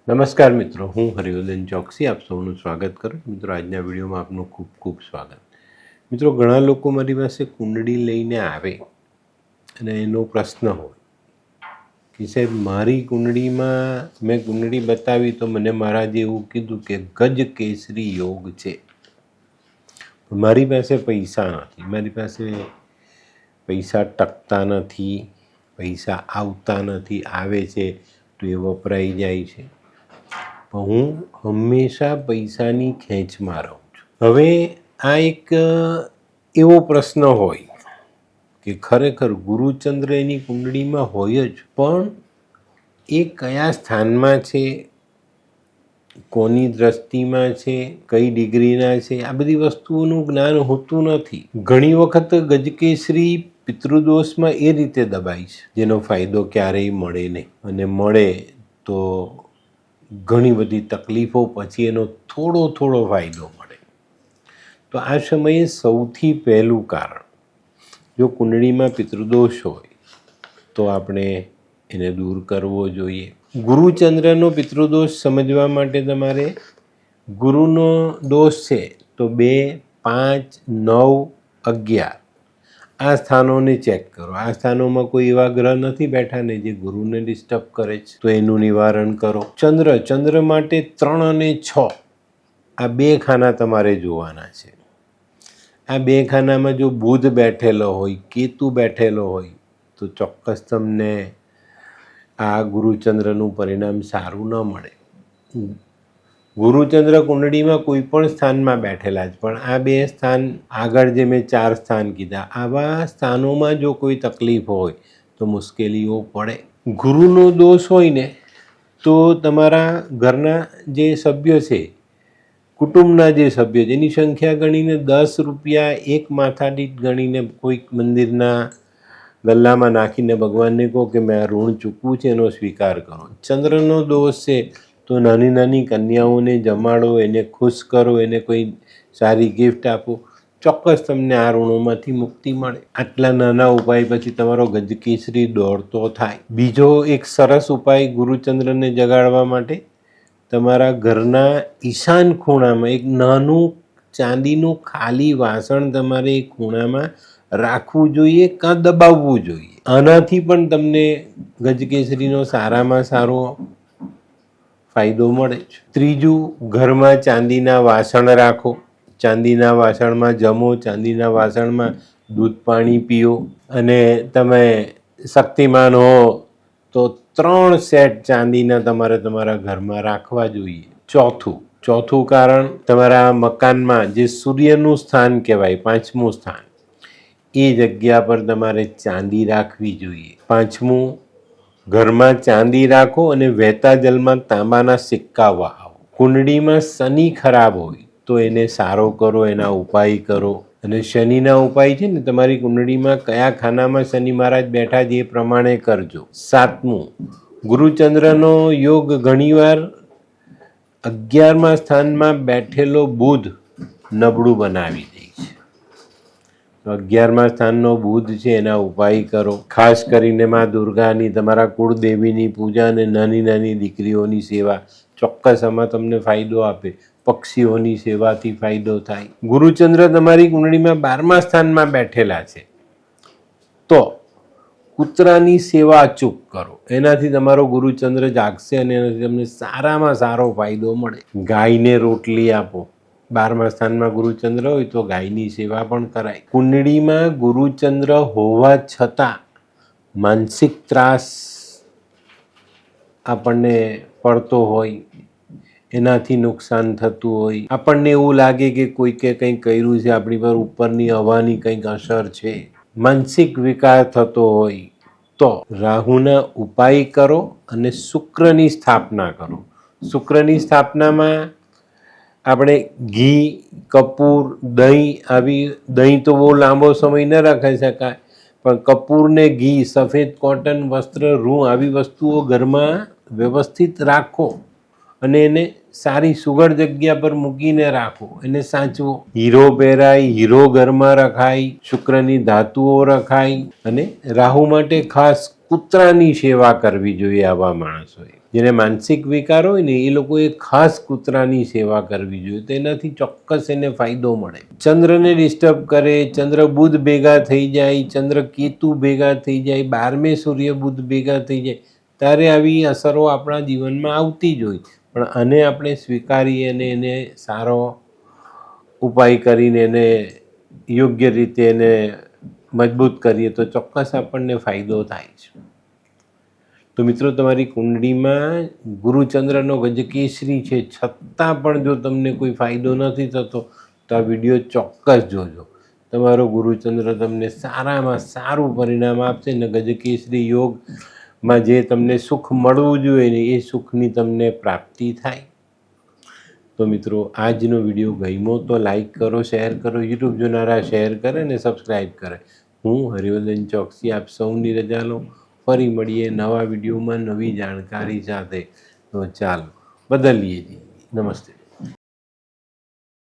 નમસ્કાર મિત્રો, હું હરિવર્ધન ચોકસી આપ સૌનું સ્વાગત કરું. મિત્રો, આજના વિડીયોમાં આપનું ખૂબ ખૂબ સ્વાગત. મિત્રો, ઘણા લોકો મારી પાસે કુંડળી લઈને આવે અને એનો પ્રશ્ન હોય કે સાહેબ, મારી કુંડળીમાં મેં કુંડળી બતાવી તો મને મહારાજે એવું કીધું કે ગજ કેસરી યોગ છે. મારી પાસે પૈસા નથી, મારી પાસે પૈસા ટકતા નથી, પૈસા આવતા નથી, આવે છે તો એ વપરાઈ જાય છે. હું હંમેશા પૈસાની ખેંચમાં રહું છું. હવે આ એક એવો પ્રશ્ન હોય કે ખરેખર ગુરુચંદ્ર એની કુંડળીમાં હોય જ, પણ એ કયા સ્થાનમાં છે, કોની દ્રષ્ટિમાં છે, કઈ ડિગ્રીના છે, આ બધી વસ્તુઓનું જ્ઞાન હોતું નથી. ઘણી વખત ગજકેસરી પિતૃદોષમાં એ રીતે દબાય છે જેનો ફાયદો ક્યારેય મળે નહીં, અને મળે તો ઘણી બધી તકલીફો પછી એનો થોડો ફાયદો મળે. તો આ સમયે સૌથી પહેલું કારણ, જો કુંડળીમાં પિતૃદોષ હોય તો આપણે એને દૂર કરવો જોઈએ. ગુરુચંદ્રનો પિતૃદોષ સમજવા માટે તમારે ગુરુનો દોષ છે તો 2, 5, 9, 11 આ સ્થાનોને ચેક કરો. આ સ્થાનોમાં કોઈ એવા ગ્રહ નથી બેઠા ને જે ગુરુને ડિસ્ટર્બ કરે છે, તો એનું નિવારણ કરો. ચંદ્ર માટે 3 અને 6 આ 2 ખાના તમારે જોવાના છે. આ 2 ખાનામાં જો બુધ બેઠેલો હોય, કેતુ બેઠેલો હોય તો ચોક્કસ તમને આ ગુરુચંદ્રનું પરિણામ સારું ન મળે. ગુરુચંદ્ર કુંડળીમાં કોઈ પણ સ્થાનમાં બેઠેલા જ, પણ આ 2 સ્થાન આગળ જે મેં 4 સ્થાન કીધા, આવા સ્થાનોમાં જો કોઈ તકલીફ હોય તો મુશ્કેલીઓ પડે. ગુરુનો દોષ હોય ને તો તમારા ઘરના જે સભ્યો છે, કુટુંબના જે સભ્યો છે, એની સંખ્યા ગણીને 10 રૂપિયા એક માથા દીઠ ગણીને કોઈક મંદિરના ગલ્લામાં નાખીને ભગવાનને કહો કે મેં આ ઋણ ચૂકવું છે, એનો સ્વીકાર કરો. ચંદ્રનો દોષ છે તો નાની નાની કન્યાઓને જમાડો, એને ખુશ કરો, એને કોઈ સારી ગિફ્ટ આપો, ચોક્કસ તમને આ ઋણોમાંથી મુક્તિ મળે. આટલા નાના ઉપાય પછી તમારો ગજકેસરી દોડતો થાય. બીજો એક સરસ ઉપાય ગુરુચંદ્રને જગાડવા માટે, તમારા ઘરના ઈશાન ખૂણામાં એક નાનું ચાંદીનું ખાલી વાસણ તમારે એક ખૂણામાં રાખવું જોઈએ કાં દબાવવું જોઈએ. આનાથી પણ તમને ગજકેસરીનો સારામાં સારો ફાયદો મળે છે. ત્રીજું, ઘરમાં ચાંદીના વાસણ રાખો, ચાંદીના વાસણમાં જમો, ચાંદીના વાસણમાં દૂધ પાણી પીઓ, અને તમે શક્તિમાન હો તો 3 સેટ ચાંદીના તમારે તમારા ઘરમાં રાખવા જોઈએ. ચોથું કારણ, તમારા મકાનમાં જે સૂર્યનું સ્થાન કહેવાય, 5મું સ્થાન, એ જગ્યા પર તમારે ચાંદી રાખવી જોઈએ. 5મું, ઘરમાં ચાંદી રાખો અને વહેતા જલમાં તાંબાના સિક્કા વહાવો. કુંડળીમાં શનિ ખરાબ હોય તો એને સારો કરો, એના ઉપાય કરો. અને શનિના ઉપાય છે ને, તમારી કુંડળીમાં કયા ખાનામાં શનિ મહારાજ બેઠા છે એ પ્રમાણે કરજો. 7મું, ગુરુચંદ્રનો યોગ ઘણીવાર 11મા સ્થાનમાં બેઠેલો બુધ નબળું બનાવી દે છે. 11મા સ્થાનનો બુધ છે, એના ઉપાય કરો. ખાસ કરીને માં દુર્ગાની, તમારા કુળદેવીની પૂજા અને નાની નાની દીકરીઓની સેવા ચોક્કસ આમાં તમને ફાયદો આપે. પક્ષીઓની સેવાથી ફાયદો થાય. ગુરુચંદ્ર તમારી કુંડળીમાં 12મા સ્થાનમાં બેઠેલા છે તો કૂતરાની સેવા અચૂક કરો, એનાથી તમારો ગુરુચંદ્ર જાગશે અને એનાથી તમને સારામાં સારો ફાયદો મળે. ગાયને રોટલી આપો. 12મા સ્થાનમાં ગુરુચંદ્ર હોય તો ગાયની સેવા પણ કરાય. કુંડળીમાં ગુરુચંદ્ર હોવા છતાં માનસિક ત્રાસ આપણને પડતો હોય, એનાથી નુકસાન થતું હોય, આપણને એવું લાગે કે કોઈકે કંઈક કર્યું છે, આપણી પર ઉપરની હવાની કંઈક અસર છે, માનસિક વિકાર થતો હોય તો રાહુના ઉપાય કરો અને શુક્રની સ્થાપના કરો. શુક્રની સ્થાપનામાં આપણે ઘી, કપૂર, દહીં, દહીં તો બહુ લાંબો સમય ન રાખી શકાય, પણ કપૂર ને ઘી, સફેદ કોટન વસ્ત્ર, રૂ આવી વસ્તુઓ ઘરમાં વ્યવસ્થિત રાખો અને એને સારી સુઘડ જગ્યા પર મૂકીને રાખો, એને સાચવો. હીરો પહેરાય, હીરો ઘરમાં રખાય, શુક્રની ધાતુઓ રખાય, અને રાહુ માટે ખાસ કૂતરાની સેવા કરવી જોઈએ આવા માણસોએ. જેને માનસિક વિકાર હોય ને એ લોકોએ ખાસ કૂતરાની સેવા કરવી જોઈએ, તેનાથી ચોક્કસ એને ફાયદો મળે. ચંદ્રને ડિસ્ટર્બ કરે, ચંદ્ર બુધ ભેગા થઈ જાય, ચંદ્ર કેતુ ભેગા થઈ જાય, 12મે સૂર્ય બુધ ભેગા થઈ જાય, ત્યારે આવી અસરો આપણા જીવનમાં આવતી જ હોય. પણ આને આપણે સ્વીકારીએ અને એને સારો ઉપાય કરીને એને યોગ્ય રીતે એને મજબૂત કરીએ તો ચોક્કસ આપણને ફાયદો થાય છે. તો મિત્રો, તમારી કુંડળીમાં ગુરુચંદ્રનો ગજકેસરી છે, છતાં પણ જો તમને કોઈ ફાયદો નથી થતો તો આ વિડીયો ચોક્કસ જોજો. તમારો ગુરુચંદ્ર તમને સારામાં સારું પરિણામ આપશે ને ગજકેસરી યોગમાં જે તમને સુખ મળવું જોઈએ ને એ સુખની તમને પ્રાપ્તિ થાય. તો મિત્રો, આજનો વિડીયો ગમ્યો તો લાઈક કરો, શેર કરો, યુટ્યુબ જોનારા શેર કરે ને સબસ્ક્રાઈબ કરે. હું હરિવર્ધન ચોકસી આપ સૌની રજા લઉં. ફરી મળીએ નવા વિડીયોમાં નવી જાણકારી સાથે. તો ચાલો બદલીએ. નમસ્તે.